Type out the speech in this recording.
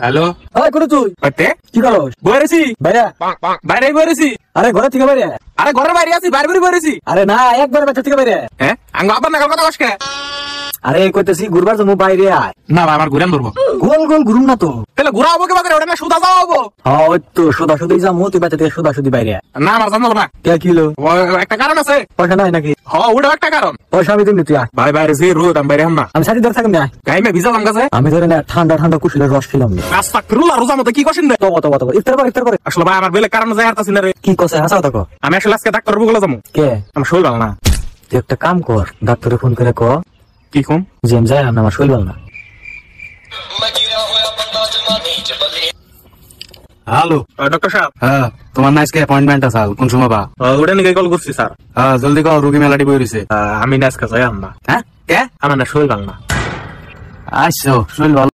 Hello, আরে কোন তুই কইতে কি করস? বইরেছি, বাইরে বাইরে বইরেছি। আরে ঘরে থেকে বাইরে আরে ঘরের বাইরে আছি, বাইরে বইরেছি। আরে না একবার বাচ্চা থেকে বাইরে হ্যাঁ, আঙ্গ আবার নাগাল কথা কসকে? আরে কইতেছি ঘুরবার জন্য বাইরে আয়। না ভাই, আমার ঘুরান ধরবো। গোল গোল ঘুরুম না তো। তাহলে ঘুরা হবো কি বাজারে? ওটা না সুদা যাওয়া হবো। হ্যাঁ ওই তো সোদা সুদি যাবো, তুই বাচ্চা থেকে সোদা সুদি বাইরে আয়। না, আমার জানো না। কে কিলো একটা কারণ আছে। পয়সা নাই নাকি? ওটা একটা কারণ। পয়সা আমি দিমনি, তুই আয়। ভাই বাইরে যে রোদ, আমি বাইরে না। আমি সাথে ধরে থাকবি না। গাইমে ভিজালাম কাছে। আমি ধরে না ঠান্ডা ঠান্ডা কুশলের রস খেলাম না। রাস্তা রুলা রোজা মতো কি কষেন রে? তব তব তব ইফতার করে আসলে ভাই আমার বেলে কারণ যায় হারতাছি না রে। কি কসে হাসাও দেখো। আমি আসলে আজকে ডাক্তার বলে যাবো। কে? আমার শরীর ভালো না। তুই একটা কাম কর, ডাক্তারে ফোন করে ক কি কম? যে আমি যাই না, আমার শরীর ভালো না। হ্যালো ডক্টর সাহেব। হ্যাঁ, তোমার না আজকে অ্যাপয়েন্টমেন্ট আছে কোন সময় বা? ওটা নিয়ে কল করছি স্যার। হ্যাঁ, জলদি কও, রোগী মেলাটি বই রইছে। আমি না আজকে যাই না। হ্যাঁ কে? আমার না শরীর ভালো না। আচ্ছা, শরীর ভালো